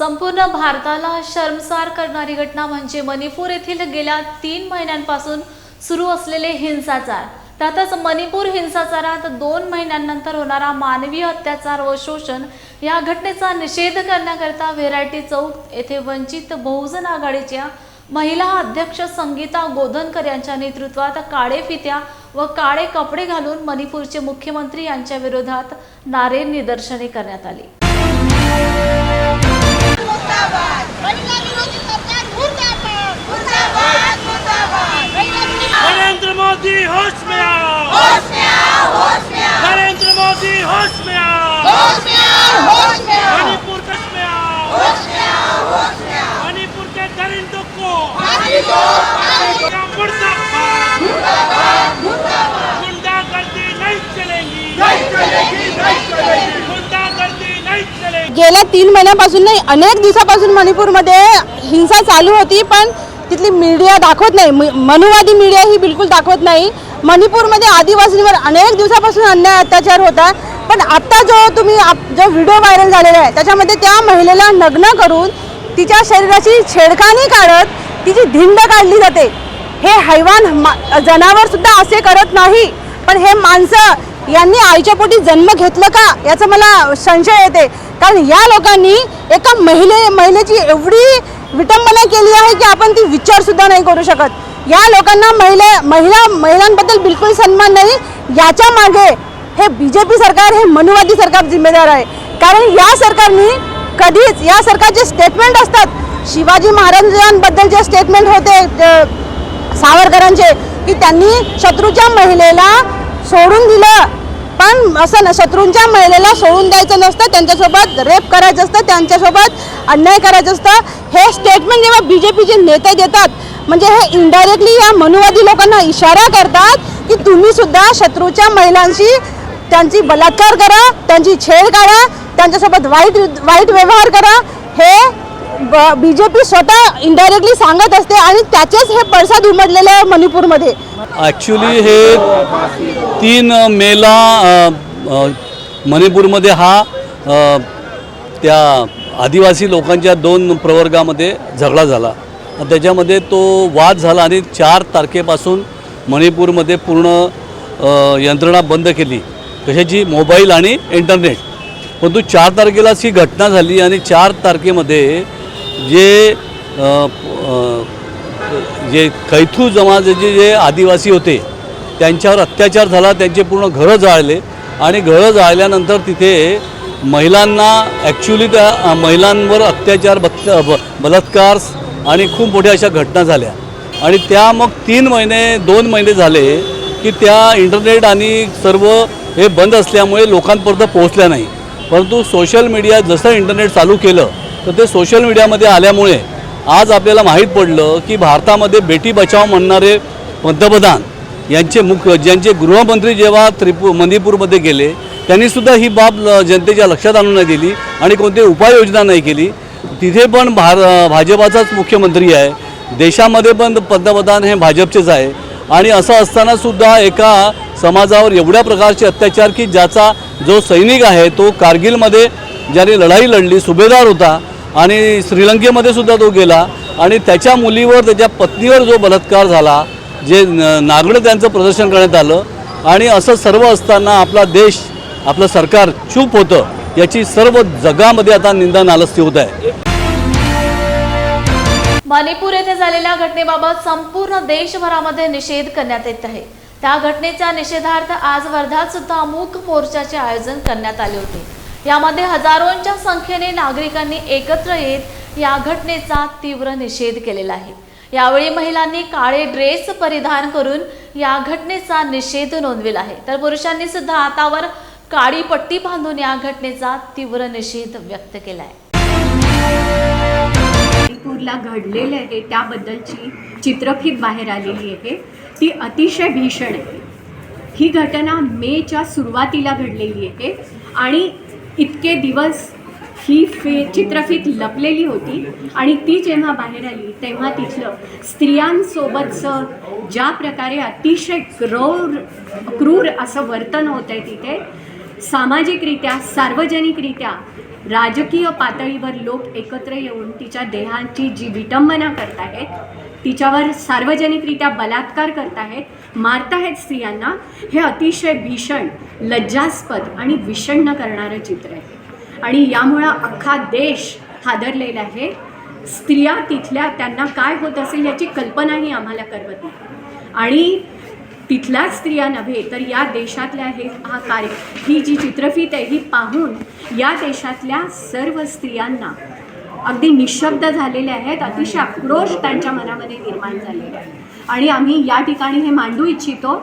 संपूर्ण भारताला शर्मसार करणारी घटना म्हणजे मणिपूर येथील गेल्या 3 महिन्यांपासून सुरू असलेले हिंसाचार। त्यातच मणिपूर हिंसाचारात 2 महिन्यांनंतर होणारा मानवी अत्याचार व शोषण या घटनेचा निषेध करण्याकरता व्हेरायटी चौक येथे वंचित बहुजन आघाडीच्या महिला अध्यक्ष संगीता गोधनकर यांच्या नेतृत्वात काळे फित्या व काळे कपडे घालून मणिपूरचे मुख्यमंत्री यांच्या विरोधात नारे निदर्शने करण्यात आली। नरेंद्र मोदी होश में आओ, होश में आओ, होश में आओ। नरेंद्र मोदी होश में आओ, होश में आओ, होश में आओ। मणिपुर कश में आओ, होश में आओ, होश में आओ। मणिपुर के दरिंदों को मुर्दाबाद, मुर्दाबाद, मुर्दाबाद। गुंडागर्दी नहीं चलेगी, नहीं चलेगी, नहीं चलेगी। गुंडागर्दी नहीं चलेगी। गेल्या 3 महिन्यापासून नाही, अनेक दिवसापासून मणिपूरमध्ये हिंसा चालू होती, पण तिथली मीडिया दाखवत नाही। मनुवादी मीडिया ही बिलकुल दाखवत नाही। मणिपूरमध्ये आदिवासींवर अनेक दिवसापासून अन्याय अत्याचार होता, पण आता जो व्हिडिओ व्हायरल झालेला आहे त्याच्यामध्ये त्या महिलेला नग्न करून तिच्या शरीराची छेडखानी काढत तिची धिंड काढली जाते। हे हैवान जनावर सुद्धा असे करत नाही, पण हे माणसं यांनी आईच्या पोटी जन्म घेतलं का याचा मला संशय येते। कारण या लोकांनी एका महिलेची एवढी विटंबना केली आहे की आपण ती विचार सुद्धा नाही करू शकत। या लोकांना महिलांबद्दल बिलकुल सन्मान नाही। याच्या मागे हे बीजेपी सरकार, हे मनुवादी सरकार जिम्मेदार आहे। कारण या सरकारने कधीच, या सरकारचे स्टेटमेंट असतात, शिवाजी महाराजांबद्दल जे स्टेटमेंट होते सावरकरांचे, की त्यांनी शत्रूच्या महिलेला सोडून दिलं, पण असं शत्रूंच्या महिलेला सोडून द्यायचं नसतं, त्यांच्यासोबत रेप करायचं असतं, त्यांच्यासोबत अन्याय करायचं असतं। हे स्टेटमेंट जेव्हा बीजेपीचे नेते देतात, म्हणजे हे इनडायरेक्टली या मनुवादी लोकांना इशारा करतात की तुम्ही सुद्धा शत्रूच्या महिलांशी त्यांची बलात्कार करा, त्यांची छेड काढा, त्यांच्यासोबत वाईट व्यवहार करा। हे बीजेपी स्वतः इनडायरेक्टली सांगत असते आणि त्याचेच हे पडसाद उमटलेले आहे मणिपूरमध्ये। ॲक्च्युली हे 3 मेला मणिपूरमध्ये हा त्या आदिवासी लोकांच्या 2 प्रवर्गामध्ये झगडा झाला। त्याच्यामध्ये तो वाद झाला आणि 4 तारखेपासून मणिपूरमध्ये पूर्ण यंत्रणा बंद केली, कशाची, मोबाईल आणि इंटरनेट। परंतु 4 तारखेलाच ही घटना झाली आणि 4 तारखेमध्ये जे कैथू जमातीचे जे आदिवासी होते त्यांच्यावर अत्याचार झाला, त्यांचे पूर्ण घरं जाळले आणि घरं जाळल्यानंतर तिथे महिलांना, ॲक्च्युली त्या महिलांवर अत्याचार, बलात्कार आणि खूप मोठ्या अशा घटना झाल्या। आणि त्या मग 2 महिने झाले की त्या इंटरनेट आणि सर्व हे बंद असल्यामुळे लोकांपर्यंत पोहोचल्या नाही। परंतु सोशल मीडिया जसं इंटरनेट चालू केलं तर ते सोशल मीडियामध्ये आल्यामुळे आज आपल्याला माहीत पडलं की भारतामध्ये बेटी बचाव म्हणणारे पंतप्रधान ज्यांचे गृहमंत्री जेव्हा मणिपूरमध्ये गेले त्यांनीसुद्धा ही बाब जनतेच्या लक्षात आणून नाही दिली आणि कोणतीही उपाययोजना नाही केली। तिथे पण भाजपाचाच मुख्यमंत्री आहे, देशामध्ये पण पंतप्रधान हे भाजपचेच आहे। आणि असं असतानासुद्धा एका समाजावर एवढ्या प्रकारचे अत्याचार की ज्याचा जो सैनिक आहे तो कारगिलमध्ये ज्याने लढाई लढली, सुभेदार होता आणि श्रीलंकेमध्ये सुद्धा तो गेला आणि त्याच्या मुलीवर, त्याच्या पत्नीवर जो बलात्कार झाला, जे नागडं त्यांचं प्रदर्शन करण्यात आलं। आणि असं सर्व असताना आपला देश, आपलं सरकार चूप होतं, याची सर्व जगामध्ये आता निंदा नालस्ती होत आहे। मणिपूर येथे झालेल्या घटनेबाबत संपूर्ण देशभरामध्ये निषेध करण्यात येत आहे। त्या घटनेच्या निषेधार्थ आज वर्ध्यात सुद्धा मूक मोर्चाचे आयोजन करण्यात आले होते। यामध्ये हजारोंच्या संख्येने नागरिकांनी एकत्र येत या घटनेचा तीव्र निषेध केलेला आहे। यावेळी महिलांनी काळे ड्रेस परिधान करून या घटनेचा निषेध नोंदविला आहे, तर पुरुषांनी सुद्धा हातावर काळी पट्टी बांधून या घटनेचा तीव्र निषेध व्यक्त केला आहे। मणिपूरला घडलेले आहे त्याबद्दलची चित्रफित बाहेर आलेली आहे, ती अतिशय भीषण आहे। ही घटना मेच्या सुरुवातीला घडलेली आहे आणि इतके दिवस ही चित्रफित लपलेली होती आणि ती जेव्हा बाहेर आली तेव्हा तिथलं स्त्रियांसोबतचं ज्या प्रकारे अतिशय क्रूर असं वर्तन होतं आहे तिथे, सामाजिकरित्या, सार्वजनिकरित्या राजकीय पातळीवर लोक एकत्र येऊन तिच्या देहाची जी विटंबना करत आहेत, तिच्यावर सार्वजनिकरित्या बलात्कार करत आहेत, मारताहेत स्त्रियांना, हे अतिशय भीषण, लज्जास्पद आणि विषण्ण करणारं चित्र आहे. आणि यामुळं अख्खा देश हादरलेला आहे. स्त्रिया तिथल्या त्यांना काय होत असेल याची कल्पनाही आम्हाला करवत नाही. आणि तिथल्या स्त्रिया नव्हे तर या देशातल्या ही जी चित्रफित आहे ही पाहून या देशातल्या सर्व स्त्रियांना अगदी निशब्द झालेल्या आहेत. अतिशय आक्रोश त्यांच्या मनामध्ये निर्माण झालेला आहे. आणि आम्ही या ठिकाणी हे मांडू इच्छितो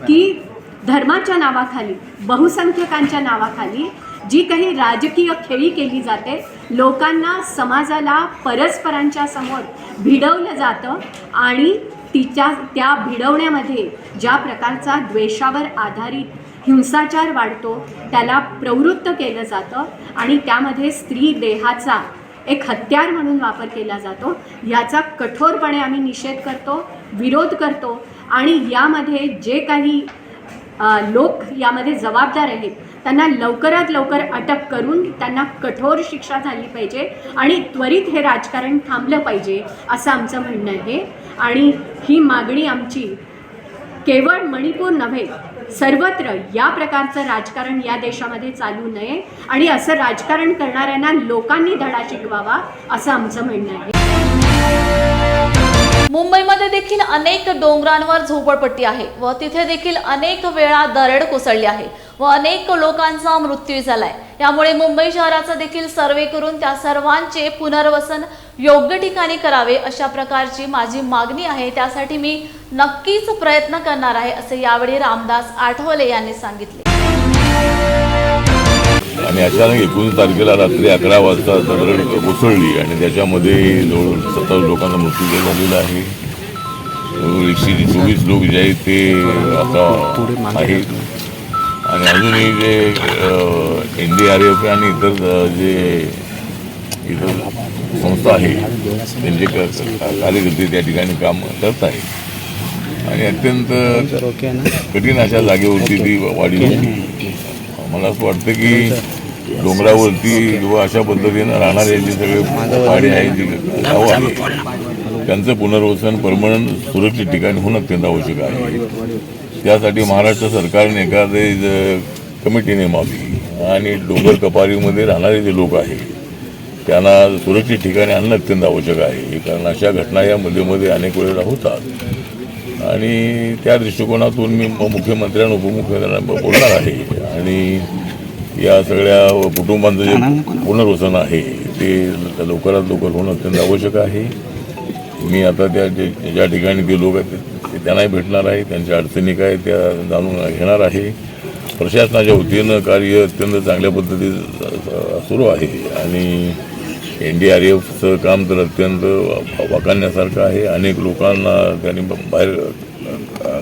की धर्माच्या नावाखाली, बहुसंख्यकांच्या नावाखाली जी काही राजकीय खेळी केली जाते, लोकांना, समाजाला परस्परांच्या समोर भिडवलं जातं आणि त्या भिडवण्यामध्ये ज्या प्रकारचा द्वेषावर आधारित हिंसाचार वाढतो त्याला प्रवृत्त केलं जातं आणि त्यामध्ये स्त्री देहाचा एक हत्यार म्हणून वापर केला जातो. याचा कठोरपणे आम्ही निषेध करतो, विरोध करतो. आणि यामध्ये जे काही लोक यामध्ये जबाबदार आहेत त्यांना लवकरात लवकर अटक करून त्यांना कठोर शिक्षा झाली पाहिजे आणि त्वरित हे राजकारण थांबलं पाहिजे असं आमचं म्हणणं आहे. आणि ही मागणी आमची केवळ मणिपूर नव्हे, सर्वत्र या प्रकारचं राजकारण या देशामध्ये चालू नये आणि असं राजकारण करणाऱ्यांना लोकांनी धडा शिकवावा असं आमचं म्हणणं आहे. मुंबईमध्ये देखील अनेक डोंगरांवर झोपडपट्टी आहे व तिथे देखील अनेक वेळा दरड कोसळली आहे व अनेक लोकांचा मृत्यू झालाय. यामुळे मुंबई शहराचा देखील सर्वे करून त्या सर्वांचे पुनर्वसन योग्य ठिकाणी करावे अशा प्रकारची माझी मागणी आहे. त्यासाठी मी नक्कीच प्रयत्न करणार आहे असे यावेळी रामदास आठवले यांनी सांगितले. आणि अचानक 19 तारखेला रात्री 11 वाजता दरड कोसळली आणि त्याच्यामध्ये जवळ 27 लोकांचा मृत्यू झालेला आहे. 124 लोक जे आहेत ते आता आहेत आणि अजूनही जे NDRF आणि इतर जे इतर संस्था आहे त्यांचे कार्यकर्ते त्या ठिकाणी काम करत आहेत आणि अत्यंत कठीण अशा जागेवरती ती वाढली होती. मला असं वाटतं की डोंगरावरती किंवा अशा पद्धतीनं राहणारे जे सगळे पाडे आहेत, जी गावं आहेत, त्यांचं पुनर्वसन परमनंट सुरक्षित ठिकाणी होणं अत्यंत आवश्यक आहे. त्यासाठी महाराष्ट्र सरकारने एखादी कमिटी नेमावी आणि डोंगर कपारीमध्ये राहणारे जे लोक आहेत त्यांना सुरक्षित ठिकाणी आणणं अत्यंत आवश्यक आहे. कारण अशा घटना या मध्ये अनेक वेळेला होतात आणि त्या दृष्टिकोनातून मी मुख्यमंत्र्यांना उपमुख्यमंत्र्यांना बोलणार आहे आणि या सगळ्या कुटुंबांचं जे पुनर्वसन आहे ते लवकरात लवकर होणं अत्यंत आवश्यक आहे. मी आता त्या ज्या ठिकाणी ते लोक आहेत त्यांनाही भेटणार आहे, त्यांच्या अडचणी काय त्या जाणून घेणार आहे. प्रशासनाच्या वतीनं कार्य अत्यंत चांगल्या पद्धतीत सुरू आहे आणि NDRFचं काम तर अत्यंत वाखाणण्यासारखं आहे. अनेक लोकांना त्यांनी बाहेर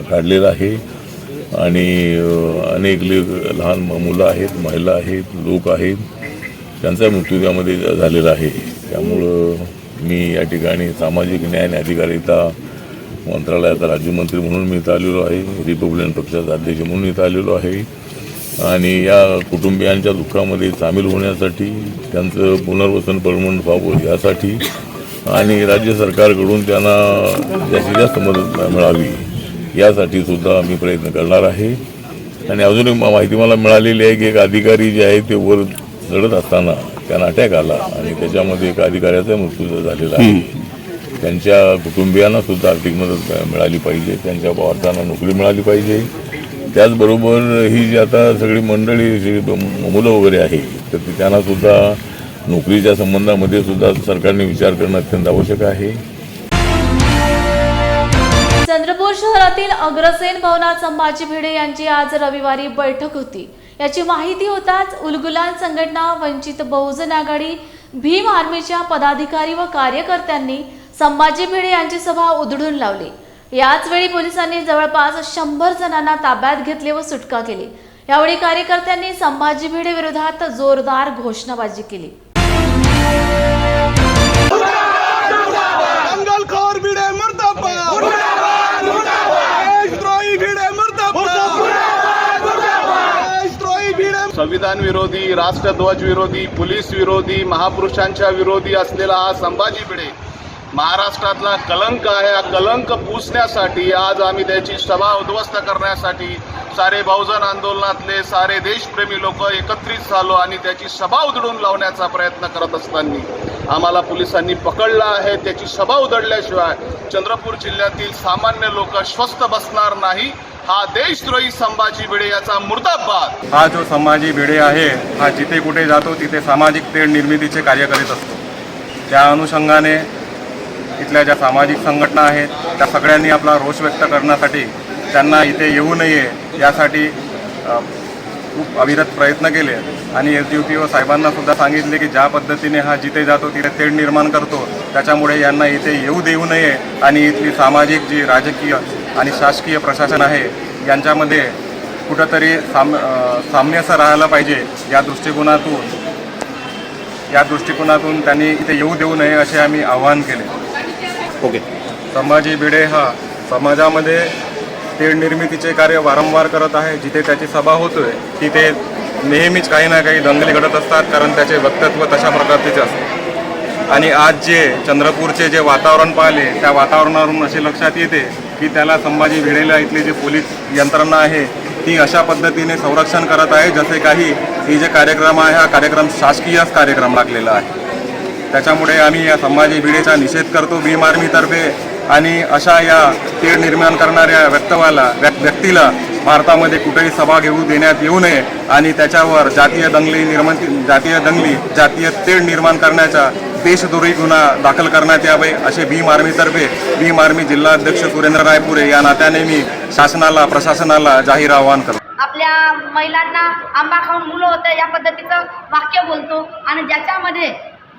काढलेलं आहे आणि अनेक लहान मुलं आहेत, महिला आहेत, लोक आहेत, त्यांचा मृत्यू त्यामध्ये झालेला आहे. त्यामुळं मी या ठिकाणी सामाजिक न्याय आणि अधिकारिता मंत्रालयाचा राज्यमंत्री म्हणून मी इथं आलेलो आहे, रिपब्लिकन पक्षाचा अध्यक्ष म्हणून इथं आलेलो आहे आणि या कुटुंबियांच्या दुःखामध्ये सामील होण्यासाठी, त्यांचं पुनर्वसन परमनंट व्हावं यासाठी आणि राज्य सरकारकडून त्यांना जास्तीत जास्त मदत मिळावी यासाठी सुद्धा मी प्रयत्न करणार आहे. आणि अजून एक माहिती मला मिळालेली आहे की एक अधिकारी जे आहे ते वर चढत असताना त्यांना अटॅक आला आणि त्याच्यामध्ये एक अधिकाऱ्याचा मृत्यू झालेला आहे. त्यांच्या कुटुंबियांना सुद्धा आर्थिक मदत मिळाली पाहिजे, त्यांच्या वारसांना नोकरी मिळाली पाहिजे. त्याचबरोबर ही जी आता सगळी मंडळी जी मुलं वगैरे आहे तर त्यांना सुद्धा नोकरीच्या संबंधामध्ये सुद्धा सरकारने विचार करणं अत्यंत आवश्यक आहे. चंद्रपूर शहरातील अग्रसेन भवनात संभाजी भिडे यांची आज रविवारी बैठक होती. याची माहिती होताच उलगुलान संघटना, वंचित बहुजन आघाडी, भीम आर्मीच्या पदाधिकारी व कार्यकर्त्यांनी संभाजी भिडे यांची सभा उधळून लावली. याच वेळी पोलिसांनी जवळपास 100 जणांना ताब्यात घेतले व सुटका केली. यावेळी कार्यकर्त्यांनी संभाजी भिडे विरोधात जोरदार घोषणाबाजी केली. दंगलखोर भिडे मुर्दाबाद, देशद्रोही भिडे मुर्दाबाद, देशद्रोही भिडे. संविधान विरोधी, राष्ट्रध्वज विरोधी, पोलीस विरोधी, महापुरुषांच्या विरोधी असलेला हा संभाजी भिडे महाराष्ट्रातला कलंक आहे. हा कलंक पुसण्यासाठी आज आम्ही त्याची सभा उद्ध्वस्त करण्यासाठी सारे बहुजन आंदोलनातले सारे देशप्रेमी लोक एकत्रित झालो आणि त्याची सभा उधळून लावण्याचा प्रयत्न करत असताना आम्हाला पोलिसांनी पकडलं आहे. त्याची सभा उधळल्याशिवाय चंद्रपूर जिल्ह्यातील सामान्य लोक स्वस्थ बसणार नाही. हा देशद्रोही संभाजी भिडे याचा मुर्दाबाद. हा जो संभाजी भिडे आहे हा जिथे कुठे जातो तिथे सामाजिक तेढ निर्मितीचे कार्य करीत असतो. त्या अनुषंगाने इथल्या ज्या सामाजिक संघटना आहेत त्या सगळ्यांनी आपला रोष व्यक्त करण्यासाठी त्यांना इथे येऊ नये यासाठी खूप अविरत प्रयत्न केले आणि SDPO साहेबांना सुद्धा सांगितले की ज्या पद्धतीने हा जिथे जातो तिथे तेढ निर्माण करतो त्याच्यामुळे यांना इथे येऊ देऊ नये आणि इथली सामाजिक जी राजकीय आणि शासकीय प्रशासन आहे यांच्यामध्ये कुठंतरी साम्यसं राहायला पाहिजे या दृष्टिकोनातून त्यांनी इथे येऊ देऊ नये असे आम्ही आवाहन केले. ओके. संभाजी भिडे हा समाजामध्ये तेढ निर्मितीचे कार्य वारंवार करत आहे. जिथे त्याची सभा होतोय तिथे नेहमीच काही ना काही दंगली घडत असतात कारण त्याचे वक्तव्य तशा प्रकारचे असते. आणि आज जे चंद्रपूरचे जे वातावरण पाहिले त्या वातावरणावरून असे लक्षात येते की त्याला संभाजी भिडेला इथली जी पोलीस यंत्रणा आहे ती अशा पद्धतीने संरक्षण करत आहे जसे काही ही जे कार्यक्रम आहे हा कार्यक्रम शासकीयच कार्यक्रम लागलेला आहे. त्याच्यामुळे आम्ही या संभाजी भिडेचा निषेध करतो भीम आर्मीतर्फे आणि अशा या तेढ निर्माण करणाऱ्या व्यक्तीला भारतामध्ये कुठेही सभा घेऊ देण्यात येऊ नये आणि त्याच्यावर जातीय तेढ निर्माण करण्याचा देशद्रोही गुन्हा दाखल करण्यात यावे असे भीम आर्मी जिल्हाध्यक्ष सुरेंद्र रायपुरे या नात्याने मी शासनाला प्रशासनाला जाहीर आवाहन करतो. आपल्या महिलांना आंबा खाऊन मुलं होतं या पद्धतीचं वाक्य बोलतो आणि ज्याच्यामध्ये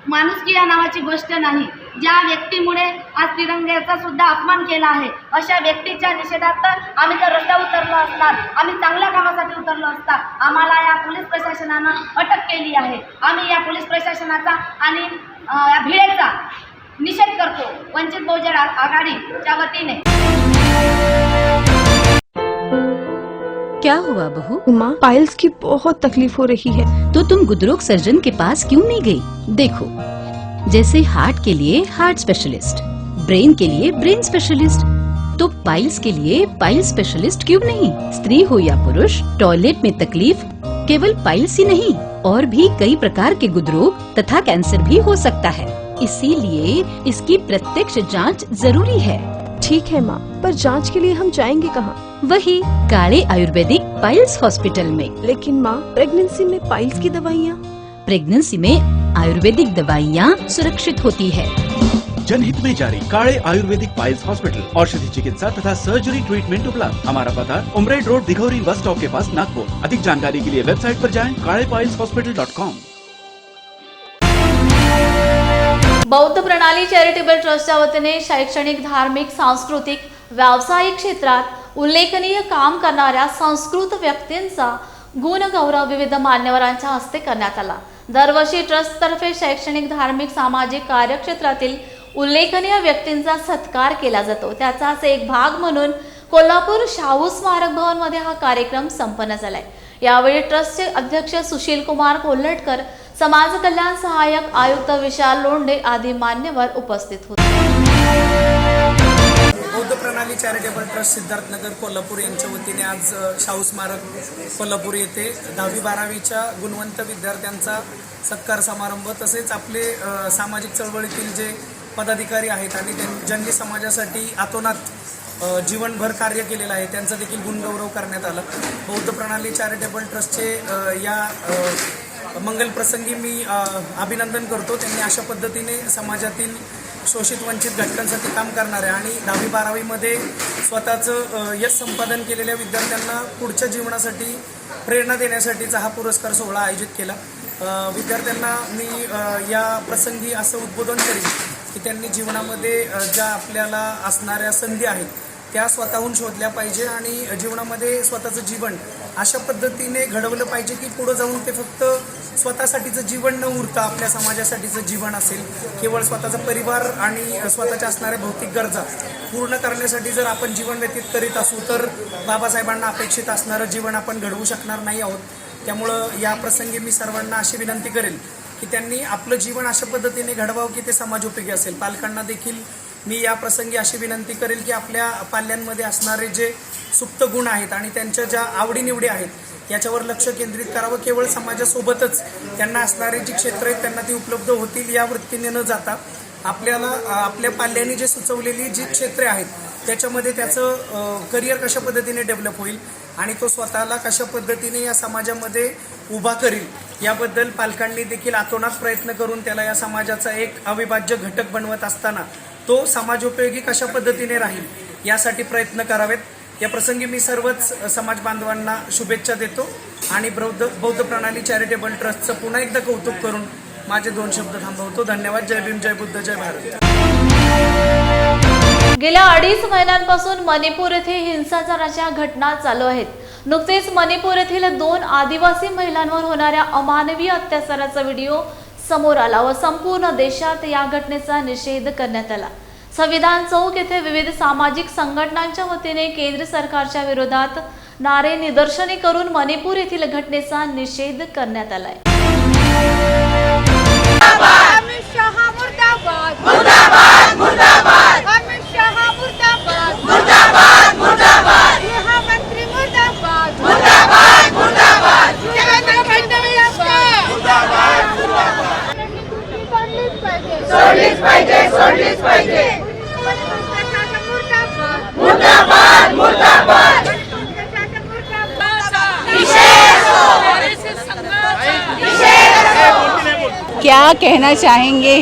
माणुसकी या नावाची गोष्ट नाही. ज्या व्यक्तीमुळे आज तिरंग्याचा सुद्धा अपमान केला आहे अशा व्यक्तीच्या निषेधार्थ आम्ही तर रस्त्यावर उतरलो असणार, आम्ही चांगल्या कामासाठी उतरलो असता. आम्हाला या पोलीस प्रशासनानं अटक केली आहे. आम्ही या पोलीस प्रशासनाचा आणि या भिडेचा निषेध करतो वंचित बहुजन आघाडीच्या वतीने. क्या हुआ बहू? माँ, पाइल्स की बहुत तकलीफ हो रही है. तो तुम गुदरोग सर्जन के पास क्यों नहीं गई? देखो, जैसे हार्ट के लिए हार्ट स्पेशलिस्ट, ब्रेन के लिए ब्रेन स्पेशलिस्ट, तो पाइल्स के लिए पाइल स्पेशलिस्ट क्यों नहीं? स्त्री हो या पुरुष, टॉयलेट में तकलीफ केवल पाइल्स ही नहीं और भी कई प्रकार के गुदरोग तथा कैंसर भी हो सकता है. इसीलिए इसकी प्रत्यक्ष जांच जरूरी है. ठीक है माँ, पर जांच के लिए हम जाएंगे कहाँ? वही काले आयुर्वेदिक पाइल्स हॉस्पिटल में. लेकिन माँ, प्रेगनेंसी में पाइल्स की दवाइयाँ? प्रेगनेंसी में आयुर्वेदिक दवाइयाँ सुरक्षित होती है. जनहित में जारी काले आयुर्वेदिक पाइल्स हॉस्पिटल, औषधि चिकित्सा तथा सर्जरी ट्रीटमेंट उपलब्ध. हमारा पता उमरेड रोड, दिघौरी बस स्टॉप के पास, नागपुर. अधिक जानकारी के लिए वेबसाइट पर जाएं kalepailshospital.com. बौद्ध प्रणाली चॅरिटेबल ट्रस्टच्या वतीने शैक्षणिक, धार्मिक, सांस्कृतिक, व्यावसायिक क्षेत्रात उल्लेखनीय काम करणाऱ्या संस्कृत व्यक्तींचा गुणगौरव विविध मान्यवरांच्या हस्ते करण्यात आला. दरवर्षी ट्रस्टतर्फे शैक्षणिक, धार्मिक, सामाजिक कार्यक्षेत्रातील उल्लेखनीय व्यक्तींचा सत्कार केला जातो. त्याचाच एक भाग म्हणून कोल्हापूर शाहू स्मारक भवनमध्ये हा कार्यक्रम संपन्न झालाय. यावेळी ट्रस्टचे अध्यक्ष सुशील कुमार कोल्हटकर, समाज कल्याण सहाय्यक आयुक्त विशाल लोंढे आदी मान्यवर उपस्थित होते. बौद्ध प्रणाली चॅरिटेबल ट्रस्ट सिद्धार्थनगर कोल्हापूर यांच्या वतीने आज शाहू स्मारक कोल्हापूर येथे 10वी-12वीच्या गुणवंत विद्यार्थ्यांचा सत्कार समारंभ, तसेच आपले सामाजिक चळवळीतील जे पदाधिकारी आहेत आणि ज्यांनी समाजासाठी अतोनात जीवनभर कार्य केलेलं आहे त्यांचा देखील गुणगौरव करण्यात आला. बौद्ध प्रणाली चॅरिटेबल ट्रस्टचे या मंगल प्रसंगी मी अभिनंदन करतो. त्यांनी अशा पद्धतीने समाजातील शोषित वंचित घटकांसाठी काम करणाऱ्या आणि 10वी-12वीमध्ये स्वतःचं यश संपादन केलेल्या विद्यार्थ्यांना पुढच्या जीवनासाठी प्रेरणा देण्यासाठीचा हा पुरस्कार सोहळा आयोजित केला. विद्यार्थ्यांना मी या प्रसंगी असं उद्बोधन करीन की त्यांनी जीवनामध्ये ज्या आपल्याला असणाऱ्या संधी आहेत त्या स्वतःहून शोधल्या पाहिजे आणि जीवनामध्ये स्वतःचं जीवन अशा पद्धतीने घडवलं पाहिजे की पुढं जाऊन ते फक्त स्वतःसाठीचं जीवन न उरता आपल्या समाजासाठीचं जीवन असेल. केवळ स्वतःचा परिवार आणि स्वतःच्या असणाऱ्या भौतिक गरजा पूर्ण करण्यासाठी जर आपण जीवन व्यतीत करीत असू तर बाबासाहेबांना अपेक्षित असणारं जीवन आपण घडवू शकणार नाही आहोत. त्यामुळं या प्रसंगी मी सर्वांना अशी विनंती करेल की त्यांनी आपलं जीवन अशा पद्धतीने घडवावं की ते समाजोपयोगी असेल. पालकांना देखील मी या प्रसंगी अशी विनंती करेल की आपल्या पाल्यांमध्ये असणारे जे सुप्त गुण आहेत आणि त्यांच्या ज्या आवडीनिवडी आहेत याच्यावर लक्ष केंद्रित करावं. केवळ समाजासोबतच त्यांना असणारे जी क्षेत्र आहेत त्यांना ती उपलब्ध होतील या वृत्तीने न जाता आपल्याला आपल्या पाल्यांनी जे सुचवलेली जी क्षेत्रे आहेत त्याच्यामध्ये त्याचं करिअर कशा पद्धतीने डेव्हलप होईल आणि तो स्वतःला कशा पद्धतीने या समाजामध्ये उभा करील याबद्दल पालकांनी देखील आतोनात प्रयत्न करून त्याला या समाजाचा एक अविभाज्य घटक बनवत असताना तो समाजोपयोगी कशा पद्धतीने राहील यासाठी प्रयत्न करावेत. या प्रसंगी मी सर्वच समाज बांधवांना शुभेच्छा देतो आणि बौद्ध प्रणाली चॅरिटेबल ट्रस्टचं पुन्हा एकदा कौतुक करून माझे 2 शब्द थांबवतो. धन्यवाद. जय भीम, जय बुद्ध, जय भारत. गेल्या 2.5 महिन्यांपासून मणिपूर येथे हिंसाचाराच्या घटना चालू आहेत. नुकतेच मणिपूर येथील 2 आदिवासी महिलांवर होणाऱ्या अमानवीय अत्याचाराचा व्हिडिओ समोर आला व संपूर्ण देशात या घटनेचा निषेध करण्यात आला. संविधान चौक येथे विविध सामाजिक संघटनांच्या वतीने केंद्र सरकारच्या विरोधात नारे निदर्शने करून मणिपूर येथील घटनेचा निषेध करण्यात आलाय. क्या कहना चाहेंगे,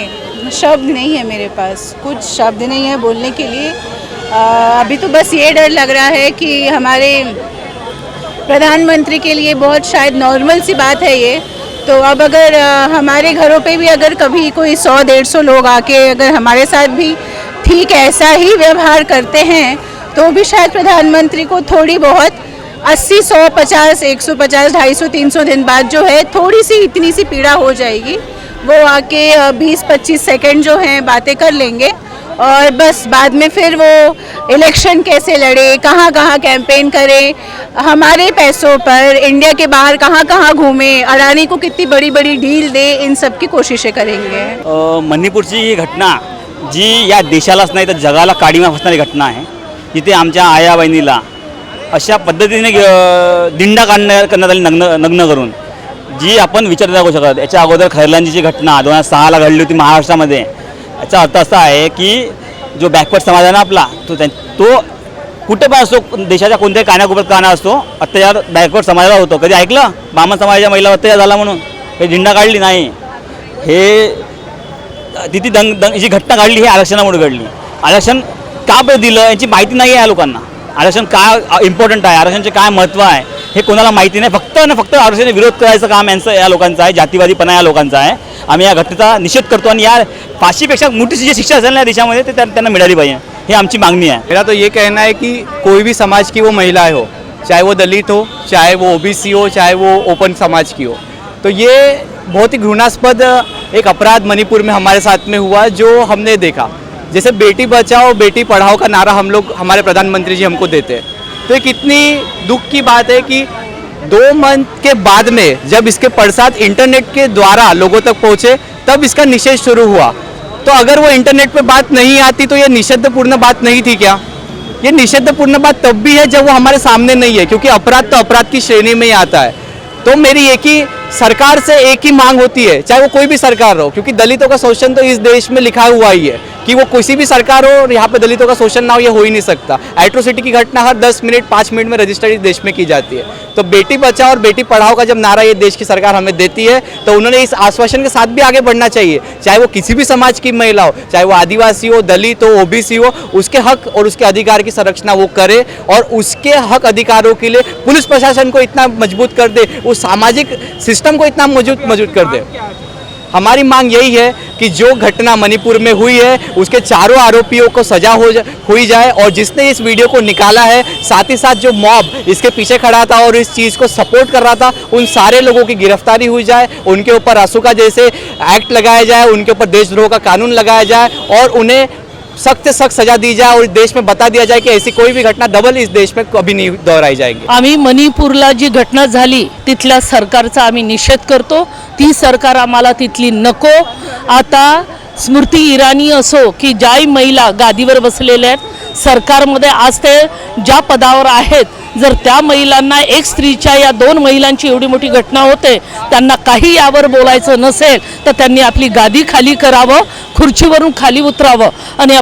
शब्द नहीं है मेरे पास, कुछ शब्द नहीं है बोलने के लिए. अभी तो बस ये डर लग रहा है कि हमारे प्रधानमंत्री के लिए बहुत शायद नॉर्मल सी बात है ये. तो अब अगर हमारे घरों पे भी अगर कभी कोई 100-150 लोग आके अगर हमारे साथ भी ठीक ऐसा ही व्यवहार करते हैं तो भी शायद प्रधानमंत्री को थोड़ी बहुत 80, 100, 50, 150, 250, 300 दिन बाद जो है थोड़ी सी इतनी सी पीड़ा हो जाएगी. वो आके 20-25 सेकंड जो हैं बातें कर लेंगे और बस बाद में फिर वो इलेक्शन कैसे लड़े, कहाँ कहाँ कैंपेन करे, हमारे पैसों पर इंडिया के बाहर कहाँ कहाँ घूमे, अडानी को कितनी बड़ी बड़ी डील दे, इन सब की कोशिशें करेंगे. मणिपूरची ही घटना जी या देशालाच नाही तर जगाला काडीमा फसणारी घटना आहे. जिथे आमच्या आया बहिणीला अशा पद्धतीने दिंडा करण्यात आली नग्न करून जी आपण विचार नाही करू शकत. याच्या अगोदर खैरलांजीची घटना 2006ला घडली होती महाराष्ट्रामध्ये. याचा अर्थ असा आहे की जो बॅकवर्ड समाज आहे ना आपला तो कुठे पण असतो, देशाच्या कोणत्याही कानाकोपऱ्यात काना असतो, अत्याचार बॅकवर्ड समाजाला होतो. कधी ऐकलं ब्राह्मण समाजाच्या महिला अत्याचार झाला म्हणून? हे दिंडा काढली नाही. हे तिथे जी घटना घडली ही आरक्षणामुळे घडली. आरक्षण का बरं दिलं याची माहिती नाही आहे या लोकांना. आरक्षण काय इम्पॉर्टंट आहे, आरक्षणाचे काय महत्त्व आहे हे कोणाला माहिती नाही. फक्त आरक्षणाचा विरोध करायचं काम यांचं या लोकांचं आहे, जातीवादीपणा या लोकांचा आहे. आम्ही या घटनेचा निषेध करतो आणि या फाशीपेक्षा मोठी जी शिक्षा असेल ना देशामध्ये ते त्यांना मिळाली पाहिजे, ही आमची मागणी आहे. मेरा तो ये कहना है कि कोई भी समाज की वो महिला हो, चाहे वो दलित हो, चाहे वो ओबीसी हो, चाहे वो ओपन समाज की हो, तो ये बहुत ही घृणास्पद एक अपराध मणिपुर में हमारे साथ में हुआ जो हमने देखा. जैसे बेटी बचाओ बेटी पढ़ाओ का नारा हम लोग हमारे प्रधानमंत्री जी हमको देते हैं, तो ये कितनी दुख की बात है कि 2 मंथ के बाद में जब इसके प्रसाद इंटरनेट के द्वारा लोगों तक पहुँचे तब इसका निषेध शुरू हुआ. तो अगर वो इंटरनेट पे बात नहीं आती तो ये निषेधपूर्ण बात नहीं थी क्या? ये निषेधपूर्ण बात तब भी है जब वो हमारे सामने नहीं है, क्योंकि अपराध तो अपराध की श्रेणी में ही आता है. तो मेरी एक ही सरकार से एक ही मांग होती है, चाहे वो कोई भी सरकार हो, क्योंकि दलितों का शोषण तो इस देश में लिखा हुआ ही है कि वो किसी भी सरकार हो और यहाँ पे दलितों का शोषण ना हो, ये हो ही नहीं सकता. एट्रोसिटी की घटना हर 10 मिनट 5 मिनट में रजिस्टर्ड इस देश में की जाती है. तो बेटी बचाओ और बेटी पढ़ाओ का जब नारा ये देश की सरकार हमें देती है तो उन्होंने इस आश्वासन के साथ भी आगे बढ़ना चाहिए. चाहे वो किसी भी समाज की महिला हो, चाहे वो आदिवासी हो, दलित हो, ओबीसी हो, उसके हक और उसके अधिकार की संरक्षण वो करे और उसके हक अधिकारों के लिए पुलिस प्रशासन को इतना मजबूत कर दे, उस सामाजिक सिस्टम को इतना मजबूत कर दे. हमारी मांग यही है कि जो घटना मणिपुर में हुई है उसके चारों आरोपियों को सजा हुई जाए और जिसने इस वीडियो को निकाला है, साथ ही साथ जो मॉब इसके पीछे खड़ा था और इस चीज़ को सपोर्ट कर रहा था, उन सारे लोगों की गिरफ्तारी हुई जाए, उनके ऊपर रासुका जैसे एक्ट लगाया जाए, उनके ऊपर देशद्रोह का कानून लगाया जाए और उन्हें सख्त से सख्त सजा दी जाए और देश में बता दिया जाए की ऐसी कोई भी घटना डबल इस देश में कभी नहीं दोहराई जाएगी। आम्ही मणिपूरला जी घटना झाली तिथल्या सरकारचा आम्ही निषेध करतो। ती सरकार आम्हाला तिथली नको। आता स्मृती इराणी असो की ज्या महिला गादीवर बसलेल्या आहेत सरकारमध्ये आज ते ज्या पदावर आहेत, जर त्या महिलांना एक स्त्रीच्या या दोन महिलांची एवढी मोठी घटना होते त्यांना काही यावर बोलायचं नसेल तर त्यांनी आपली गादी खाली करावं, खुर्चीवरून खाली उतरावं आणि या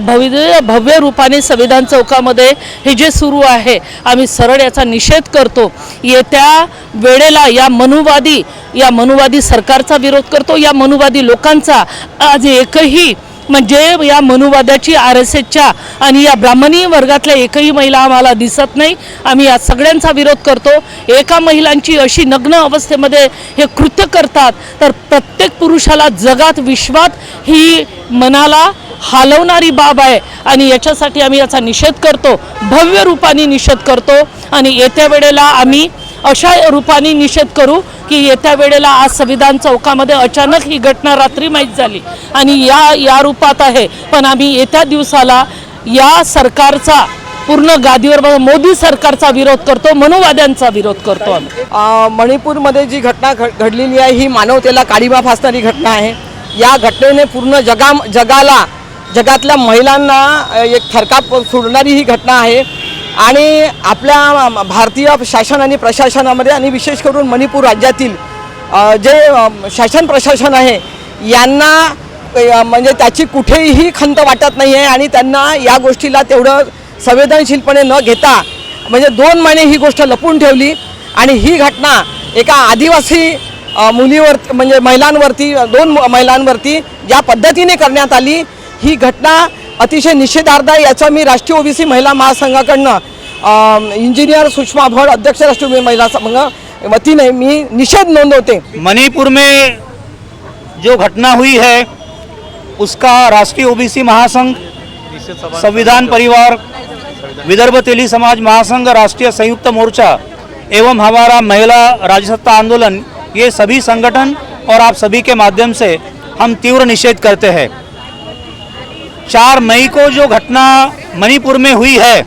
भव्य रूपाने संविधान चौकामध्ये हे जे सुरू आहे आम्ही सरळ याचा निषेध करतो। येत्या वेळेला या मनुवादी सरकारचा विरोध करतो। या मनुवादी लोकांचा आज एकही म्हणजे या मनुवादाची RSSच्या आणि या ब्राह्मणी वर्गातल्या एकही महिला आम्हाला दिसत नाही। आम्ही या सगळ्यांचा विरोध करतो। एका महिलांची अशी नग्न अवस्थेमध्ये हे कृत्य करतात तर प्रत्येक पुरुषाला जगात विश्वात ही मनाला हलवणारी बाब आहे आणि याच्यासाठी आम्ही याचा निषेध करतो, भव्य रूपाने निषेध करतो आणि येत्या वेळेला आम्ही अशा रूपाने निषेध करू की येत्या वेळेला आज संविधान चौकामध्ये अचानक ही घटना रात्री माहीत झाली आणि या रूपात आहे, पण आम्ही येत्या दिवसाला या सरकारचा पूर्ण गादीवर मोदी सरकारचा विरोध करतो, मनुवाद्यांचा विरोध करतो आम्ही। मणिपूरमध्ये जी घटना घडलेली आहे ही मानवतेला काळिमा फासणारी घटना आहे। या घटनेने पूर्ण जगातल्या महिलांना एक थरकाप सोडणारी ही घटना आहे आणि आपल्या भारतीय शासन आणि प्रशासनामध्ये आणि विशेष करून मणिपूर राज्यातील जे शासन प्रशासन आहे यांना म्हणजे त्याची कुठेही खंत वाटत नाही आहे आणि त्यांना या गोष्टीला तेवढं संवेदनशीलपणे न घेता म्हणजे 2 महिने ही गोष्ट लपून ठेवली आणि ही घटना एका आदिवासी मुलीवर म्हणजे महिलांवरती 2 महिलांवरती ज्या पद्धतीने करण्यात आली ही घटना अतिशय निषेधार्ह आहे। याचा मी राष्ट्रीय ओबीसी महिला महासंघाकडनं इंजिनियर सुषमा भट अध्यक्ष राष्ट्रीय महिला संघ वतीने मी निषेध नोंदवते। मणिपुर में जो घटना हुई है उसका राष्ट्रीय ओबीसी महासंघ, संविधान परिवार, विदर्भ तेली समाज महासंघ, राष्ट्रीय संयुक्त मोर्चा एवं हमारा महिला राजसत्ता आंदोलन, ये सभी संगठन और आप सभी के माध्यम से हम तीव्र निषेध करते हैं। 4 मई को जो घटना मणिपुर में हुई है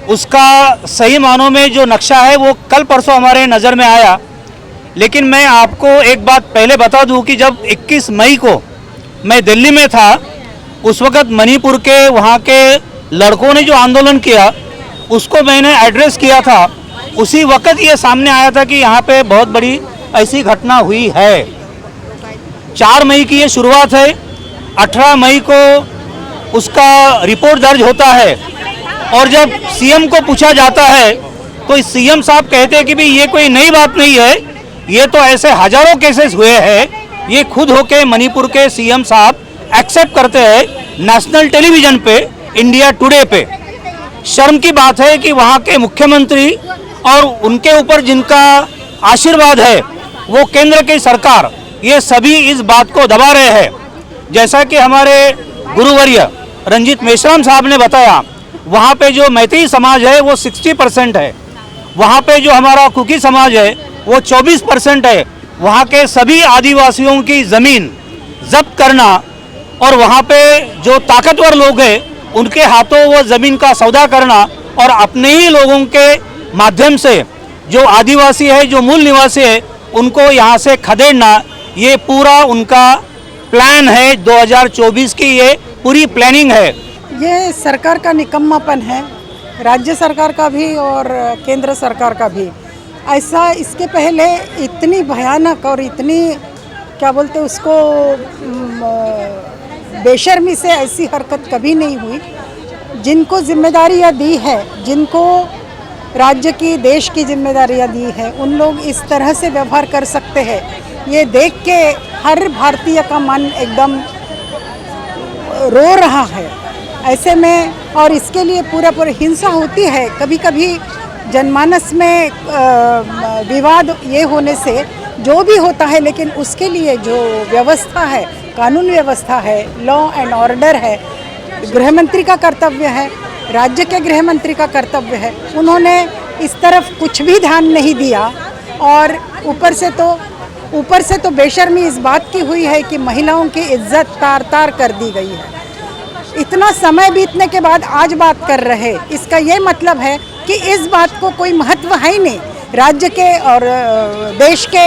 उसका सही मानों में जो नक्शा है वो कल परसों हमारे नज़र में आया, लेकिन मैं आपको एक बात पहले बता दूं कि जब 21 मई को मैं दिल्ली में था उस वक़्त मणिपुर के वहाँ के लड़कों ने जो आंदोलन किया उसको मैंने एड्रेस किया था। उसी वक़्त ये सामने आया था कि यहाँ पे बहुत बड़ी ऐसी घटना हुई है। 4 मई की ये शुरुआत है, 18 मई को उसका रिपोर्ट दर्ज होता है और जब सीएम को पूछा जाता है तो सीएम साहब कहते हैं कि भाई ये कोई नई बात नहीं है, ये तो ऐसे हजारों केसेस हुए हैं। ये खुद होके मणिपुर के सीएम साहब एक्सेप्ट करते हैं नेशनल टेलीविज़न पे, इंडिया टुडे पे। शर्म की बात है कि वहाँ के मुख्यमंत्री और उनके ऊपर जिनका आशीर्वाद है वो केंद्र की सरकार, ये सभी इस बात को दबा रहे हैं। जैसा कि हमारे गुरुवर्य रंजीत मेश्राम साहब ने बताया, वहाँ पे जो मैतेई समाज है वो 60% है, वहाँ पे जो हमारा कुकी समाज है वो 24% है। वहाँ के सभी आदिवासियों की ज़मीन जब्त करना और वहाँ पे जो ताकतवर लोग हैं उनके हाथों वो ज़मीन का सौदा करना और अपने ही लोगों के माध्यम से जो आदिवासी है, जो मूल निवासी है, उनको यहाँ से खदेड़ना, ये पूरा उनका प्लान है। 2024 की ये पूरी प्लानिंग है। ये सरकार का निकम्मापन है, राज्य सरकार का भी और केंद्र सरकार का भी। ऐसा इसके पहले इतनी भयानक और इतनी क्या बोलते उसको बेशर्मी से ऐसी हरकत कभी नहीं हुई। जिनको जिम्मेदारियां दी है, जिनको राज्य की देश की जिम्मेदारियां दी है, उन लोग इस तरह से व्यवहार कर सकते हैं, ये देख के हर भारतीय का मन एकदम रो रहा है। ऐसे में और इसके लिए पूरा हिंसा होती है। कभी कभी जनमानस में विवाद ये होने से जो भी होता है, लेकिन उसके लिए जो व्यवस्था है, कानून व्यवस्था है, लॉ एंड ऑर्डर है, गृह मंत्री का कर्तव्य है, राज्य के गृह मंत्री का कर्तव्य है। उन्होंने इस तरफ कुछ भी ध्यान नहीं दिया और ऊपर से तो बेशर्मी इस बात की हुई है कि महिलाओं की इज्जत तार तार कर दी गई है। इतना समय बीतने के बाद आज बात कर रहे, इसका ये मतलब है कि इस बात को कोई महत्व है ही नहीं राज्य के और देश के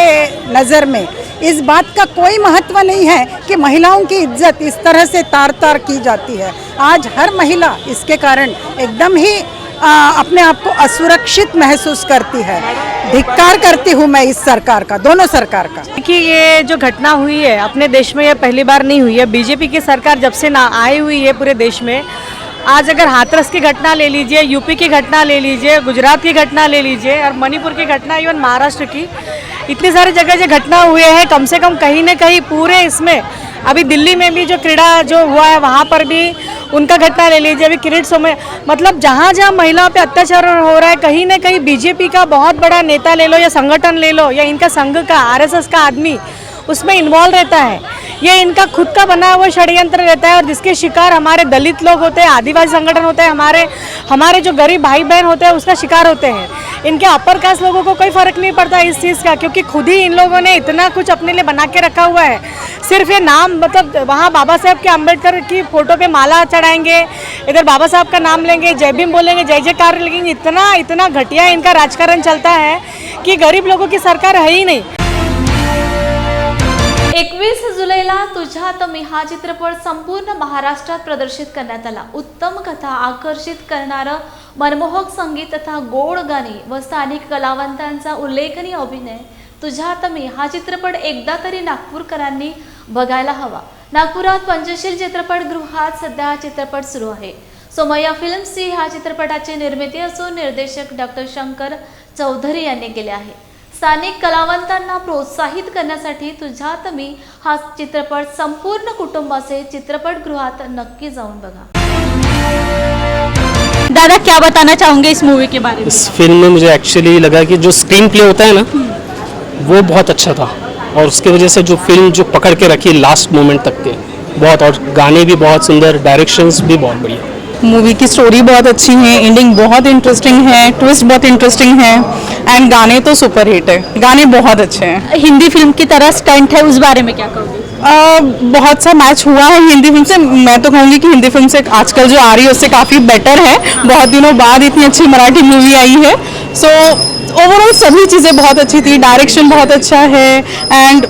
नज़र में। इस बात का कोई महत्व नहीं है कि महिलाओं की इज्जत इस तरह से तार तार की जाती है। आज हर महिला इसके कारण एकदम ही अपने आप को असुरक्षित महसूस करती है। धिक्कार करती हूँ मैं इस सरकार का, दोनों सरकार का। देखिए, ये जो घटना हुई है अपने देश में, ये पहली बार नहीं हुई है। बीजेपी की सरकार जब से ना आई हुई है पूरे देश में, आज अगर हाथरस की घटना ले लीजिए, यूपी की घटना ले लीजिए, गुजरात की घटना ले लीजिए और मणिपुर की घटना, इवन महाराष्ट्र की, इतनी सारी जगह जो घटना हुए हैं, कम से कम कहीं न कहीं पूरे इसमें, अभी दिल्ली में भी जो क्रीड़ा जो हुआ है वहाँ पर भी उनका घटना ले लीजिए, अभी किरीट सोमय, मतलब जहाँ जहाँ महिलाओं पे अत्याचार हो रहा है, कहीं ना कहीं बीजेपी का बहुत बड़ा नेता ले लो या संगठन ले लो या इनका संघ का आरएसएस का आदमी उसमें इन्वॉल्व रहता है। ये इनका खुद का बना हुआ षड्यंत्र रहता है और जिसके शिकार हमारे दलित लोग होते हैं, आदिवासी संगठन होते हैं, हमारे जो गरीब भाई बहन होते हैं उसका शिकार होते हैं। इनके अपर कास्ट लोगों को कोई फर्क नहीं पड़ता इस चीज़ का, क्योंकि खुद ही इन लोगों ने इतना कुछ अपने लिए बना के रखा हुआ है। सिर्फ ये नाम, मतलब वहाँ बाबा साहब के अम्बेडकर की फोटो पे माला चढ़ाएंगे, इधर बाबा साहब का नाम लेंगे, जय भीम बोलेंगे, जय जयकार लेंगे, इतना घटिया इनका राजकारण चलता है कि गरीब लोगों की सरकार है ही नहीं। 21 जुलैला तुझ्यात मी हा चित्रपट संपूर्ण महाराष्ट्रात प्रदर्शित करण्यात आला। उत्तम कथा, आकर्षित करणारं मनमोहक संगीत तथा गोड गाणी व स्थानिक कलावंतांचा उल्लेखनीय अभिनय, तुझ्यात मी हा चित्रपट एकदा तरी नागपूरकरांनी बघायला हवा। नागपुरात पंचशील चित्रपटगृहात सध्या हा चित्रपट सुरू आहे। सोमय्या फिल्म्सची ह्या चित्रपटाची निर्मिती असून निर्देशक डॉक्टर शंकर चौधरी यांनी केले आहे। स्थानिक कलावंतांना प्रोत्साहित करण्यासाठी तुझ्यात मी हा चित्रपट संपूर्ण कुटुंबाचे चित्रपटगृहात नक्की जाऊन बघा। दादा, क्या बताना चाहोगे इस मूवी के बारे में? इस फिल्म में मुझे एक्चुअली लगा कि जो स्क्रीन प्ले होता है ना, वो बहुत अच्छा था और उसकी वजह से जो फिल्म जो पकड़ के रखी लास्ट मोमेंट तक के, बहुत, और गाने भी बहुत सुंदर, डायरेक्शंस भी बहुत बढ़िया। मूवी की स्टोरी बहुत अच्छी है, एंडिंग बहुत इंटरेस्टिंग है, ट्विस्ट बहुत इंटरेस्टिंग है एंड गाने तो सुपर हिट है, गाने बहुत अच्छे हैं। हिंदी फिल्म की तरह स्टंट है, उस बारे में क्या कहोगे? बहुत सा मैच हुआ है हिंदी फिल्म से। मैं तो कहूँगी कि हिंदी फिल्म से आजकल जो आ रही है उससे काफ़ी बेटर है। बहुत दिनों बाद इतनी अच्छी मराठी मूवी आई है। सो ओवरऑल सभी चीज़ें बहुत अच्छी थी, डायरेक्शन बहुत अच्छा है and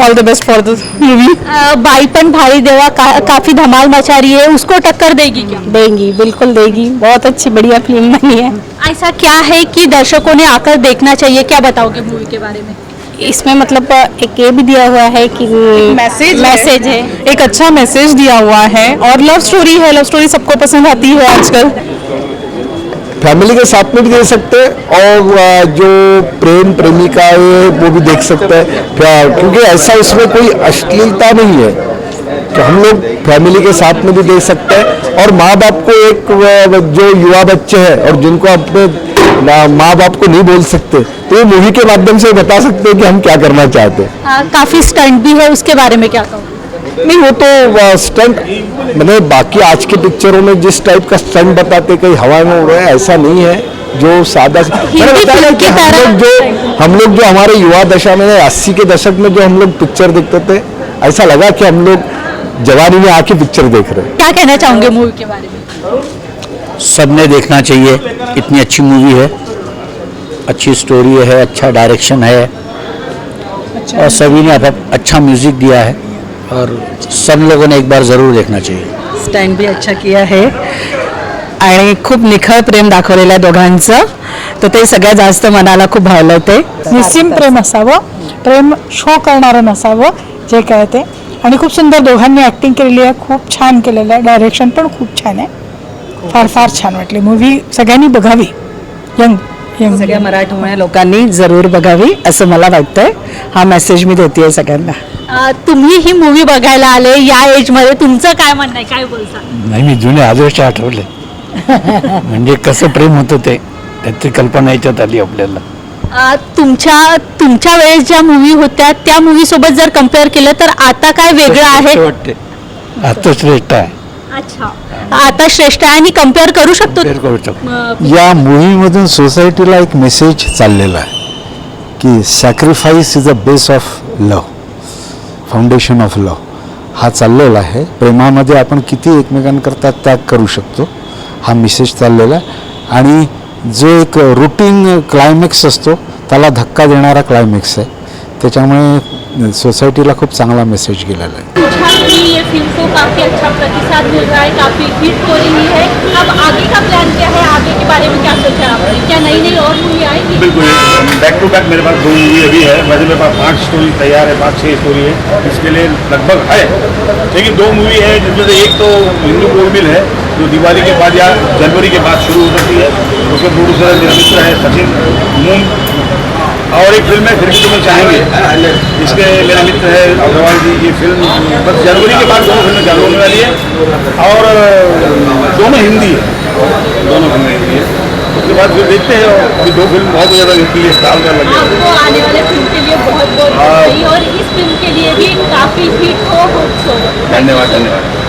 all the best for the movie. Baipan Bhai Deva काफी धमाल मचा रही है, उसको टक्कर देगी क्या? देगी, बिल्कुल देगी। बहुत अच्छी बढ़िया फिल्म बनी है। ऐसा क्या है कि दर्शकों ने आकर देखना चाहिए, क्या बताओगे मूवी के बारे में? इसमें मतलब एक ये भी दिया हुआ है कि मैसेज है, एक अच्छा मैसेज दिया हुआ है और लव स्टोरी है। लव स्टोरी सबको पसंद आती है आजकल। फैमिली के साथ में भी देख सकते हैं और जो प्रेम प्रेमिका है वो भी देख सकते हैं, क्योंकि ऐसा उसमें कोई अश्लीलता नहीं है, तो हम लोग फैमिली के साथ में भी देख सकते हैं। और माँ बाप को, एक जो युवा बच्चे हैं और जिनको अपने माँ बाप को नहीं बोल सकते, तो ये मूवी के माध्यम से बता सकते हैं कि हम क्या करना चाहते हैं। काफी स्टंट भी है, उसके बारे में क्या कहोगे? नहीं, वो तो स्टंट, मैंने बाकी आज के पिक्चरों में जिस टाइप का स्टंट बताते, कहीं हवा में उड़ रहे हैं, ऐसा नहीं है। जो सादा हम लोग जो हमारे युवा दशा में 80 के दशक में जो हम लोग पिक्चर देखते थे, ऐसा लगा कि हम लोग जवानी में आके पिक्चर देख रहे हैं। क्या कहना चाहोगे मूवी के बारे में? सबने देखना चाहिए, इतनी अच्छी मूवी है, अच्छी स्टोरी है, अच्छा डायरेक्शन है और सभी ने अच्छा म्यूजिक दिया है और सब लोगों ने एक बार जरूर देखना चाहिए। स्टँड भी अच्छा किया है आणि खूप निखळ प्रेम दाखवलेलं आहे दोघांचं, तर ते सगळ्यात जास्त मनाला खूप भावलं ते। निस्सीम प्रेम असावं, प्रेम शो करणारं नसावं, जे काय ते। आणि खूप सुंदर दोघांनी ॲक्टिंग केलेली आहे, खूप छान केलेलं आहे, डायरेक्शन पण खूप छान आहे, फार फार छान वाटली मूवी। सगळ्यांनी बघावी, सगळ्या मराठमोळ्या लोकांनी जरूर बघावी असं मला वाटतंय। हा मेसेज मी देते सगळ्यांना। तुम्ही ही मूवी बघायला आले या एज मध्ये, तुमचं काय म्हणणं आहे, काय बोलता? नाही, मी जुने आदर्श आठवले म्हणजे कसं प्रेम होतं ते, त्याची कल्पना याच्यात आली आपल्याला। तुमच्या वेळेस ज्या मूवी होत्या त्या मूवी सोबत जर कम्पेअर केलं तर आता काय वेगळं आहे? वाटते आता श्रेष्ठ आहे। अच्छा, आता श्रेष्ठ आहे आणि कम्पेअर करू शकतो? या मूवीमधून सोसायटीला एक मेसेज चाललेला आहे की sacrifice is the base of love, foundation of love. हा चाललेला आहे. प्रेमामध्ये आपण किती एकमेकांकरता त्याग करू शकतो हा मेसेज चाललेला आहे. आणि जो एक रुटीन क्लायमॅक्स असतो त्याला धक्का देणारा क्लायमॅक्स आहे. त्याच्यामुळे सोसायटीला खूप चांगला मेसेज गेलेला आहे. ये फिल्म को काफी अच्छा प्रतिसाद मिल रहा है, काफी हिट हो रही है. अब आगे का प्लान क्या है, आगे के बारे में क्या सोचा आपने? क्या नई नई और मूवी आएगी? बिल्कुल, बैक टू बैक मेरे पास 2 मूवी अभी है. वैसे मेरे पास 5 स्टोरी तैयार है, 5-6 स्टोरी है. इसके लिए लगभग है, लेकिन 2 मूवी है जिसमें से एक तो हिंदू कोविल है जो दिवाली के बाद या जनवरी के बाद शुरू हो सकती है. उसके प्रोड्यूसर मेरा मित्र है सचिन मून. और एक फिल्म है फिर भी तुम्हें चाहेंगे, इसके मेरा मित्र है अग्रवाल जी. ये फिल्म बस जनवरी के बाद 2 फिल्में चालू होने वाली है और दोनों हिंदी है, दोनों फिल्में हिंदी है. उसके बाद फिर देखते हैं. अभी 2 फिल्म बहुत ज़्यादा हिट लिए स्टार का लगे. आपको आने वाले फिल्म के लिए बहुत बहुत बधाई और इस फिल्म के लिए भी काफी हिट हो. धन्यवाद धन्यवाद.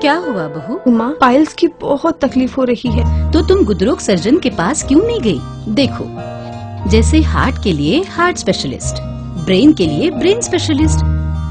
क्या हुआ बहू? माँ, पाइल्स की बहुत तकलीफ हो रही है. तो तुम गुदरोग सर्जन के पास क्यों नहीं गई? देखो, जैसे हार्ट के लिए हार्ट स्पेशलिस्ट, ब्रेन के लिए ब्रेन स्पेशलिस्ट,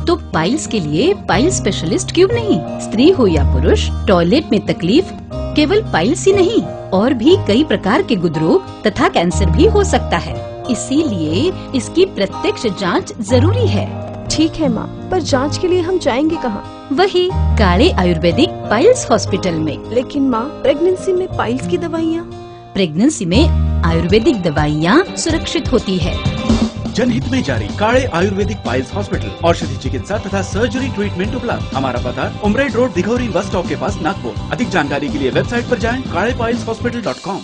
तो पाइल्स के लिए पाइल स्पेशलिस्ट क्यों नहीं? स्त्री हो या पुरुष, टॉयलेट में तकलीफ केवल पाइल्स ही नहीं, और भी कई प्रकार के गुदरोग तथा कैंसर भी हो सकता है. इसीलिए इसकी प्रत्यक्ष जांच जरूरी है. ठीक है माँ, पर जांच के लिए हम जाएंगे कहाँ? वही काले आयुर्वेदिक पाइल्स हॉस्पिटल में. लेकिन माँ, प्रेगनेंसी में पाइल्स की दवाइयाँ? प्रेगनेंसी में आयुर्वेदिक दवाइयाँ सुरक्षित होती है. जनहित में जारी. काळे आयुर्वेदिक पाइल्स हॉस्पिटल, औषधि चिकित्सा तथा सर्जरी ट्रीटमेंट उपलब्ध. हमारा पता उमरेड रोड दिघौरी बस स्टॉप के पास नागपुर. अधिक जानकारी के लिए वेबसाइट पर जाएं kalepailshospital.com.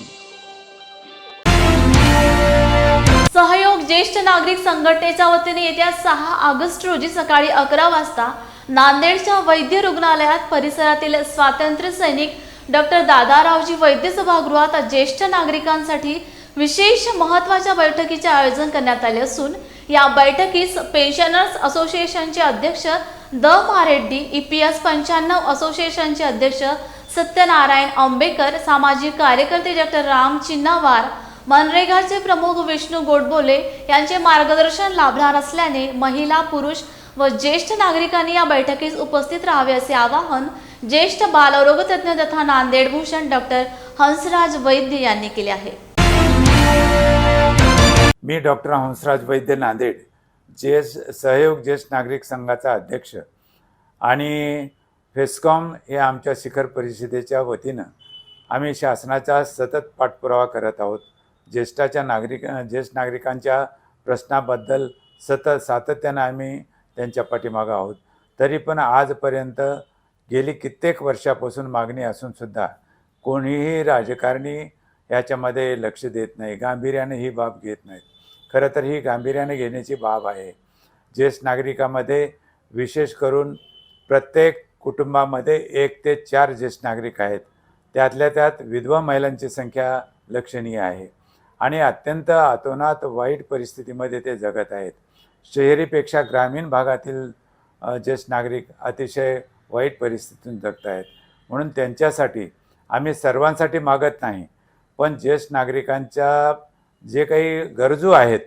सहयोग ज्येष्ठ नागरिक संघटनेच्या वतीने येत्या 6 ऑगस्ट रोजी सकाळी 11 वाजता नांदेडच्या वैद्य रुग्णालयात परिसरातील स्वातंत्र्य सैनिक डॉक्टर दादारावजी वैद्य सभागृहात ज्येष्ठ नागरिकांसाठी विशेष महत्त्वाच्या बैठकीचे आयोजन करण्यात आले असून या बैठकीस पेन्शनर्स असोसिएशनचे अध्यक्ष द मारेड्डी, EPS 95 असोसिएशनचे अध्यक्ष सत्यनारायण आंबेकर, सामाजिक कार्यकर्ते डॉक्टर राम चिन्नावार, मनरेगाचे प्रमुख विष्णू गोडबोले यांचे मार्गदर्शन लाभणार असल्याने महिला, पुरुष व ज्येष्ठ नागरिकांनी या बैठकीस उपस्थित राहावे असे आवाहन ज्येष्ठ बालरोग तज्ञ तथा नांदेड भूषण डॉक्टर हंसराज वैद्य यांनी केले आहे. मी डॉक्टर हंसराज वैद्य, नांदेड, सहयोग ज्येष्ठ नागरिक संघाचा अध्यक्ष आणि फेस्कॉम हे आमच्या शिखर परिषदेच्या वतीनं आम्ही शासनाचा सतत पाठपुरावा करत आहोत. ज्येष्ठ नागरिकांच्या प्रश्नाबद्दल सातत्यानं आम्ही त्यांच्या पाठीमागं आहोत. तरी पण आजपर्यंत गेली कित्येक वर्षापासून मागणी असूनसुद्धा कोणीही राजकारणी याच्यामध्ये लक्ष देत नाही, गांभीर्याने ही बाब घेत नाहीत. खरं तर ही गांभीर्याने घेण्याची बाब आहे. ज्येष्ठ नागरिकामध्ये विशेष करून प्रत्येक कुटुंबामध्ये 1 ते 4 ज्येष्ठ नागरिक आहेत. त्यातल्या त्यात विधवा महिलांची संख्या लक्षणीय आहे आणि अत्यंत अतोनात वाईट परिस्थितीमध्ये ते जगत आहेत. शहरीपेक्षा ग्रामीण भागातील ज्येष्ठ नागरिक अतिशय वाईट परिस्थितीतून जगत आहेत. म्हणून त्यांच्यासाठी आम्ही सर्वांसाठी मागत नाही, पण ज्येष्ठ नागरिकांच्या जे काही गरजू आहेत,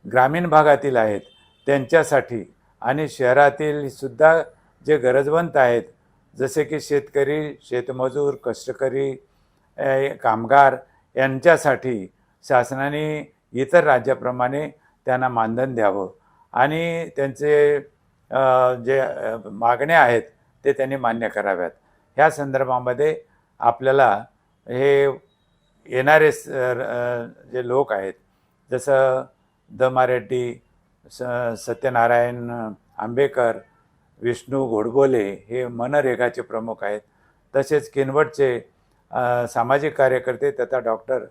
ग्रामीण भागातील आहेत त्यांच्यासाठी आणि शहरातील सुद्धा जे गरजवंत आहेत, जसे की शेतकरी, शेतमजूर, कष्टकरी, कामगार यांच्यासाठी शासनाने इतर राज्याप्रमाणे त्यांना मानधन द्यावं आणि त्यांचे जे मागण्या आहेत ते त्यांनी मान्य कराव्यात. ह्या संदर्भामध्ये आपल्याला हे येणारे जे लोक आहेत, जसं द मारेड्डी, सत्यनारायण आंबेकर, विष्णू घोडबोले हे मनरेगाचे प्रमुख आहेत. तसेच किनवटचे सामाजिक कार्यकर्ते तथा डॉक्टर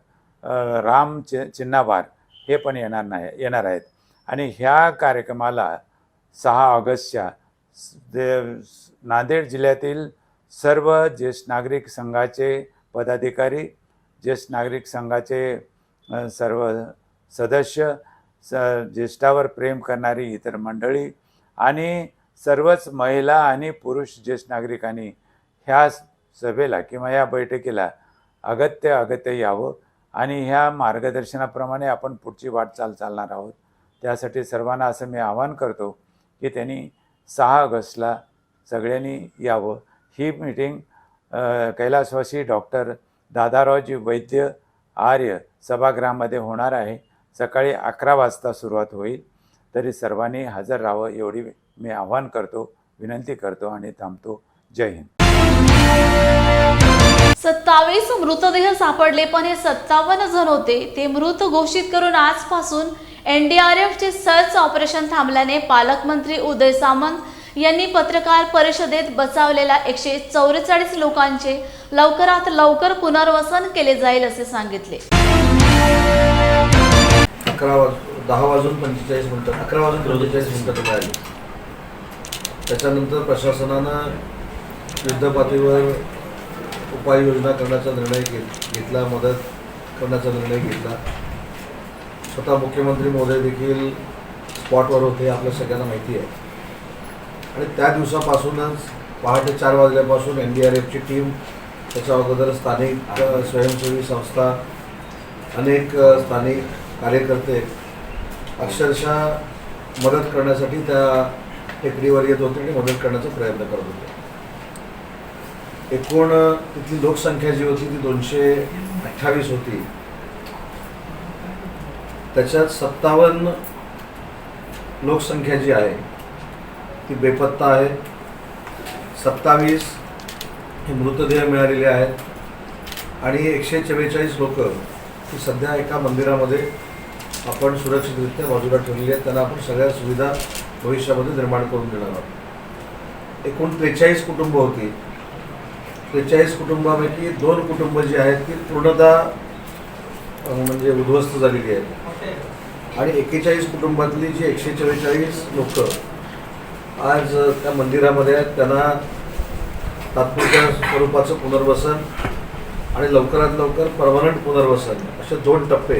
राम चिन्नावार हे पण येणार आहेत. आणि ह्या कार्यक्रमाला 6 ऑगस्टच्या नांदेड जिल्ह्यातील सर्व ज्येष्ठ नागरिक संघाचे पदाधिकारी, ज्येष्ठ नागरिक संघाचे सर्व सदस्य, ज्येष्ठावर प्रेम करणारी इतर मंडळी आणि सर्वच महिला आणि पुरुष ज्येष्ठ नागरिकांनी ह्या सभेला किंवा या बैठकीला अगत्य यावं आणि ह्या मार्गदर्शनाप्रमाणे आपण पुढची वाटचाल चालणार आहोत. त्यासाठी सर्वांना असं मी आवाहन करतो की त्यांनी 6 ऑगस्टला सगळ्यांनी यावं. ही मीटिंग कैलासवासी डॉक्टर दादारावजी वैद्य आर्य सभागृहामध्ये होणार आहे. सकाळी 11 वाजता सुरुवात होईल. तरी सर्वांनी हजर राहावं एवढी मी आवाहन करतो, विनंती करतो आणि थांबतो. जय हिंद. 27 मृतदेह सापडले, पण हे 57 जण होते ते मृत घोषित करून आजपासून NDRFचे सर्च ऑपरेशन थांबल्याने पालकमंत्री उदय सामंत यांनी पत्रकार परिषदेत बचावलेल्या 144 लोकांचे लवकरात लवकर पुनर्वसन केले जाईल असे सांगितले. 10 वाजून 45 मिनिटं 11 वाजून 45 मिनिटं मिळाली. त्याच्यानंतर प्रशासनानं युद्धपातळीवर उपाययोजना करण्याचा निर्णय घेतला, मदत करण्याचा निर्णय घेतला. स्वतः मुख्यमंत्री महोदय देखील स्पॉटवर होते, आपल्या सगळ्यांना माहिती आहे. आणि त्या दिवसापासूनच पहाटे 4 वाजल्यापासून NDRFची टीम, त्याच्या अगोदर स्थानिक स्वयंसेवी संस्था, अनेक स्थानिक कार्यकर्ते अक्षरशः मदत करण्यासाठी त्या टेकडीवर येत होते आणि मदत करण्याचा प्रयत्न करत होते. एकूण तिथली लोकसंख्या जी होती ती 228 होती. त्याच्यात 57 लोकसंख्या जी आहे ती बेपत्ता आहे. 27 हे मृतदेह मिळालेले आहेत आणि 144 लोक ही सध्या एका मंदिरामध्ये आपण सुरक्षितरित्या बाजूला ठेवलेली आहेत. त्यांना आपण सगळ्या सुविधा भविष्यामध्ये निर्माण करून देणार आहोत. एकूण 43 कुटुंब होती. 43 कुटुंबापैकी 2 कुटुंब जी आहेत ती पूर्णतः म्हणजे उद्ध्वस्त झालेली आहेत आणि 41 कुटुंबातली जी 144 लोक आज त्या मंदिरामध्ये आहेत त्यांना तात्पुरत्या स्वरूपाचं पुनर्वसन आणि लवकरात लवकर परमनंट पुनर्वसन असे 2 टप्पे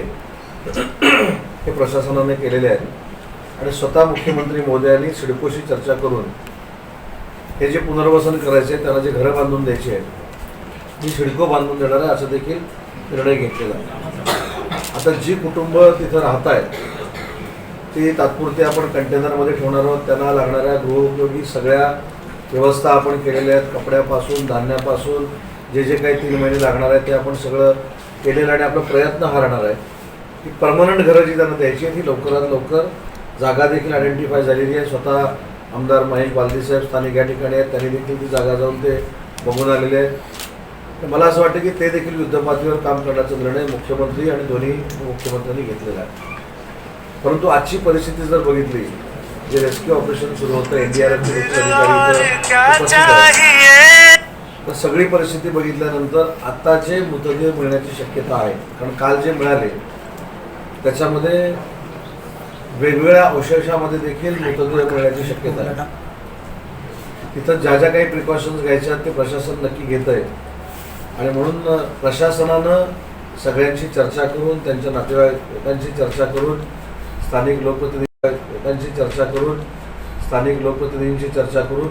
हे प्रशासनाने केलेले आहेत. आणि स्वतः मुख्यमंत्री महोदयांनी सिडकोशी चर्चा करून हे जे पुनर्वसन करायचे आहे त्यांना जे घरं बांधून द्यायची आहेत ती सिडको बांधून देणार आहे असं देखील निर्णय घेतलेला आहे. आता जी कुटुंब तिथं राहत आहेत ती तात्पुरती आपण कंटेनरमध्ये ठेवणार आहोत. त्यांना लागणाऱ्या गृहोपयोगी सगळ्या व्यवस्था आपण केलेल्या आहेत. कपड्यापासून, धान्यापासून जे जे काही 3 महिने लागणार आहे ते आपण सगळं केलेलं आणि आपला प्रयत्न हा राहणार आहे की परमनंट घरं जी त्यांना द्यायची आहे ती लवकरात लवकर. जागा देखील आयडेंटिफाय झालेली आहे. स्वतः आमदार महेश बालदीसाहेब स्थानिक या ठिकाणी आहेत, त्यांनी देखील ती जागा जाऊन ते बघून आलेले आहेत. मला असं वाटतं की ते देखील युद्धपातळीवर काम करण्याचा निर्णय मुख्यमंत्री आणि दोन्ही मुख्यमंत्र्यांनी घेतलेला आहे. परंतु आजची परिस्थिती जर बघितली, जे रेस्क्यू ऑपरेशन सुरू होतं, NDRFचे अधिकारी तर सगळी परिस्थिती बघितल्यानंतर आता जे मृतदेह मिळण्याची शक्यता आहे, कारण काल जे मिळाले त्याच्यामध्ये वेगवेगळ्या अवशेषामध्ये देखील मृतदेह मिळण्याची शक्यता आहे. तिथं ज्या ज्या काही प्रिकॉशन्स घ्यायच्या ते प्रशासन नक्की घेत आहे आणि म्हणून प्रशासनानं सगळ्यांशी चर्चा करून, त्यांच्या नातेवाईकांची चर्चा करून, स्थानिक लोकप्रतिनिधींची चर्चा करून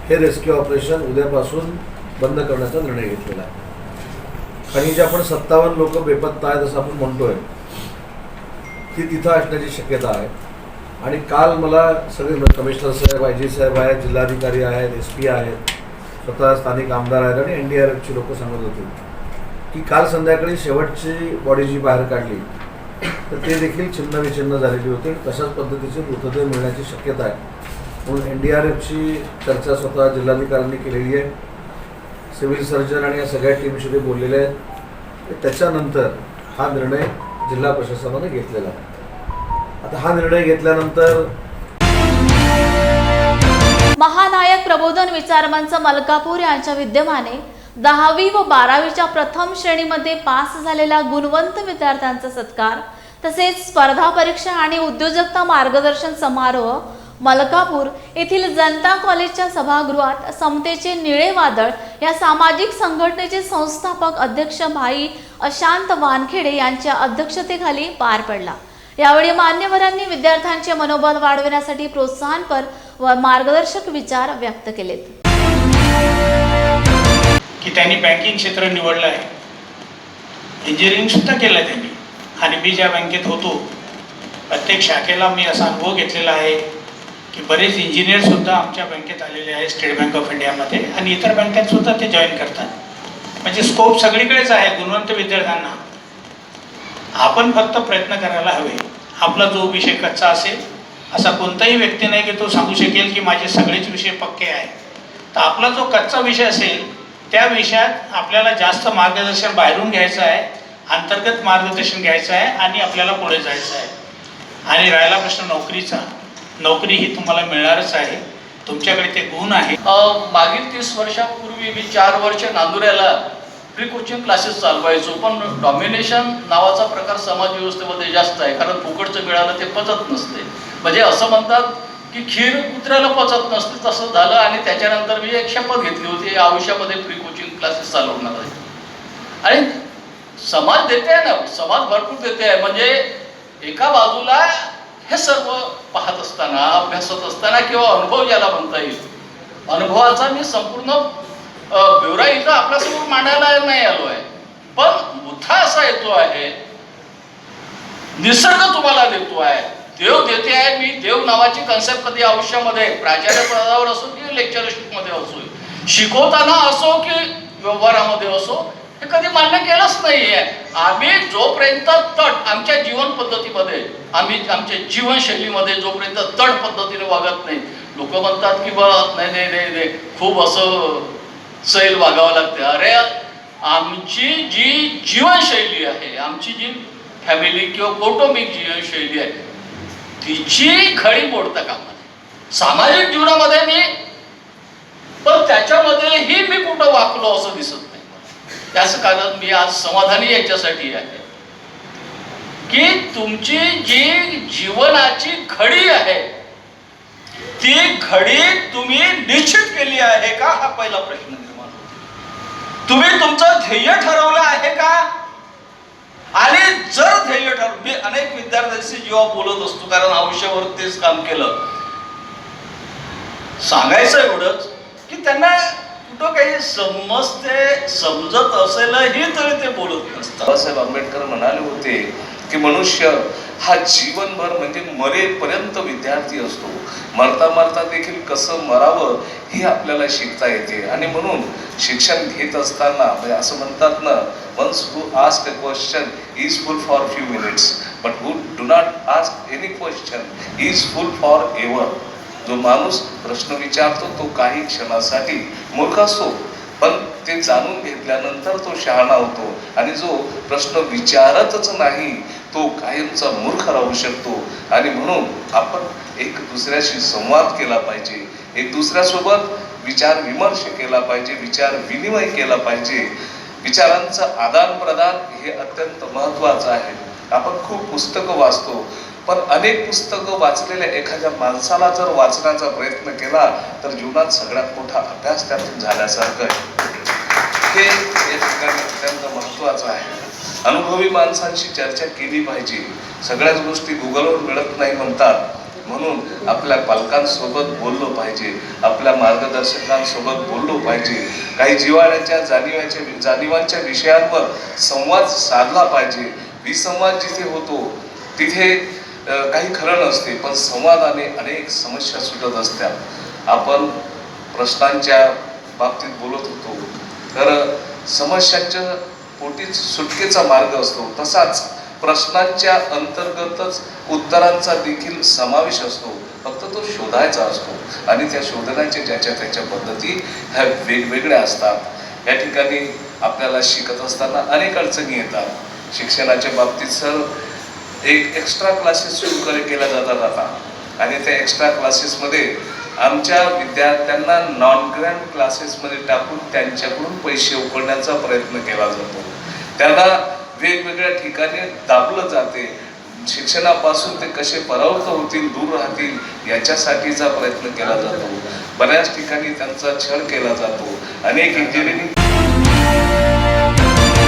हे रेस्क्यू ऑपरेशन उद्यापासून बंद करण्याचा निर्णय घेतलेला आहे. आणि जे आपण 57 लोक बेपत्ता आहेत असं आपण म्हणतोय ती तिथं असण्याची शक्यता आहे. आणि काल मला सगळे कमिशनर साहेब, IG साहेब आहेत, जिल्हाधिकारी आहेत, SP आहेत, स्वतः स्थानिक आमदार आहेत आणि NDRFची लोक सांगत होती की काल संध्याकाळी शेवटची बॉडी जी बाहेर काढली तर ते देखील छिन्नविछिन्न झालेली होती. तशाच पद्धतीचे मृतदेह मिळण्याची शक्यता आहे. म्हणून NDRFची चर्चा स्वतः जिल्हाधिकाऱ्यांनी केलेली आहे. सिव्हिल सर्जन आणि या सगळ्या टीमशी ते बोललेले आहेत. त्याच्यानंतर हा निर्णय जिल्हा प्रशासनाने घेतलेला आहे. आता हा निर्णय घेतल्यानंतर महानायक प्रबोधन विचारमंच मलकापूर यांच्या विद्यमाने 10वी व 12वीच्या प्रथम श्रेणीमध्ये पास झालेल्या गुणवंत विद्यार्थ्यांचा सत्कार तसेच स्पर्धा परीक्षा आणि उद्योजकता मार्गदर्शन समारोह मलकापूर येथील जनता कॉलेजच्या सभागृहात समतेचे निळे वादळ या सामाजिक संघटनेचे संस्थापक अध्यक्ष भाई अशांत वानखेडे यांच्या अध्यक्षतेखाली पार पडला. यावेळी मान्यवरांनी विद्यार्थ्यांचे मनोबल वाढविण्यासाठी प्रोत्साहनपर व मार्गदर्शक विचार व्यक्त केलेत. की त्यांनी बँकिंग क्षेत्र निवडलं आहे, इंजिनिअरिंग सुद्धा केलं त्यांनी. आणि मी ज्या बँकेत होतो प्रत्येक शाखेला मी असा अनुभव घेतलेला आहे की बरेच इंजिनियरसुद्धा आमच्या बँकेत आलेले आहेत, स्टेट बँक ऑफ इंडियामध्ये, आणि इतर बँकेतसुद्धा ते जॉईन करतात. म्हणजे स्कोप सगळीकडेच आहे गुणवंत विद्यार्थ्यांना. आपण फक्त प्रयत्न करायला हवे. आपला जो विषय कच्चा असेल, असा कोणताही व्यक्ती नाही की तो सांगू शकेल की माझे सगळेच विषय पक्के आहेत. तर आपला जो कच्चा विषय असेल त्या विषयात आपल्याला जास्त मार्गदर्शन बाहेरून घ्यायचं आहे, अंतर्गत मार्गदर्शन घ्यायचं आहे आणि आपल्याला पुढे जायचं आहे. आणि राहिला प्रश्न नोकरीचा, नोकरी ही तुम्हाला मिळणारच आहे. तुमच्याकडे ते गुण आहे. मागील 30 वर्षापूर्वी मी 4 वर्ष नांदुऱ्याला प्री कोचिंग क्लासेस चालवायचो, पण डॉमिनेशन नावाचा प्रकार समाज व्यवस्थेमध्ये जास्त आहे. कारण फुकटचं मिळालं ते पचत नसते. म्हणजे असं म्हणतात की खीर कुत्र्याला पचत नसते, तसं झालं. आणि त्याच्यानंतर मी एक शपथ घेतली होती आयुष्यामध्ये प्री कोचिंग क्लासेस चालवणार आहे. आणि समाज देते आहे ना, समाज भरपूर देते आहे. म्हणजे एका बाजूला हे सर्व पाहत असताना, अभ्यासत असताना किंवा अनुभव ज्याला म्हणता येईल, अनुभवाचा मी संपूर्ण ब्युरा इथं आपल्यासमोर मांडायला नाही आलो आहे. पण मुद्दा असा येतो आहे, निसर्ग तुम्हाला देतो आहे, देव देते आहे. मी देव नावाची कन्सेप्ट कधी आयुष्यामध्ये प्राचार्य पदावर असो की लेक्चरशिपमध्ये असो, शिकवताना असो की व्यवहारामध्ये असो, हे कधी मान्य केलंच नाही आहे. आम्ही जोपर्यंत तट आमच्या जीवन पद्धतीमध्ये, आम्ही आमच्या जीवनशैलीमध्ये जोपर्यंत तट पद्धतीने वागत नाही, लोक म्हणतात की बरं नाही नाही नाही नाही खूप असं सैल वागावं लागते. अरे आमची जी जीवनशैली आहे, आमची जी फॅमिली किंवा कौटुंबिक जीवनशैली आहे, तिची खडी मोडता कामा नये. सामाजिक जीवनामध्ये मी, पण त्याच्यामध्येही मी कुठं वाकलो असं दिसत नाही. त्याचं कारण मी आज समाधानी याच्यासाठी आहे की तुमची जी जीवनाची घडी आहे ती घडी तुम्ही निश्चित केली आहे का, हा पहिला प्रश्न निर्माण होतो. तुम्ही तुमचं ध्येय ठरवलं आहे का? आणि जर ध्येय ठरवलं, मी अनेक विद्यार्थ्यांशी जेव्हा बोलत असतो, कारण आयुष्यावर तेच काम केलं, सांगायचं एवढंच की त्यांना कुठं काही समजत असेलही तरी ते बोलत नसतात. बाबासाहेब आंबेडकर म्हणाले होते की मनुष्य हा जीवनभर म्हणजे मरेपर्यंत विद्यार्थी असतो. मरता मरता देखील कसं मरावं हे आपल्याला शिकता येते. आणि म्हणून शिक्षण घेत असताना म्हणजे असं म्हणतात ना, ones who ask a question is full for few minutes, but who do not ask any question is full for ever. जो माणूस प्रश्न विचारतो तो काही क्षणासाठी मूर्ख असतो, पण ते जाणून घेतल्यानंतर तो शहाणा होतो. आणि जो प्रश्न विचारतच नाही तो कायमचा मूर्ख राहू शकतो. आणि म्हणून आपण एक दुसऱ्याशी संवाद केला पाहिजे, एक दुसऱ्यासोबत विचार विमर्श केला पाहिजे, विचार विनिमय केला पाहिजे. विचारांचं आदान प्रदान हे अत्यंत महत्त्वाचं आहे. आपण खूप पुस्तकं वाचतो, पण अनेक पुस्तकं वाचलेल्या एखाद्या माणसाला जर वाचण्याचा प्रयत्न केला तर जीवनात सगळ्यात मोठा अभ्यास त्यातून झाल्यासारखं आहे. हे या ठिकाणी अत्यंत महत्त्वाचं आहे. अनुभवी माणसांशी चर्चा केली पाहिजे. सगळ्याच गोष्टी गुगलवर मिळत नाही म्हणतात, म्हणून आपल्या पालकांसोबत बोललो पाहिजे, आपल्या मार्गदर्शकांसोबत बोललो पाहिजे. काही जिव्हाळ्याच्या जाणीवांच्या विषयांवर संवाद साधला पाहिजे. विसंवाद जिथे होतो तिथे काही खरं नसते, पण संवादाने अनेक समस्या सुटत असतात. आपण प्रश्नांच्या बाबतीत बोलत होतो, तर समस्यांच्या पोटीच सुटकेचा मार्ग असतो, तसाच प्रश्नांच्या अंतर्गतच उत्तरांचा देखील समावेश असतो. फक्त तो शोधायचा असतो आणि त्या शोधण्याच्या ज्याच्या त्याच्या पद्धती ह्या वेगवेगळ्या असतात. या ठिकाणी आपल्याला शिकत असताना अनेक अडचणी येतात. शिक्षणाच्या बाबतीत सर एक एक्स्ट्रा क्लासेस सुरू केल्या जातात आता, आणि त्या एक्स्ट्रा क्लासेसमध्ये आमच्या विद्यार्थ्यांना नॉन ग्रँड क्लासेसमध्ये टाकून त्यांच्याकडून पैसे उकळण्याचा प्रयत्न केला जातो. त्यांना वेगवेगळ्या ठिकाणी दाबलं जाते. शिक्षणापासून ते कसे परावृत्त होतील, दूर राहतील याच्यासाठीचा प्रयत्न केला जातो. बऱ्याच ठिकाणी त्यांचा छळ केला जातो. अनेक इंजिनिअरिंग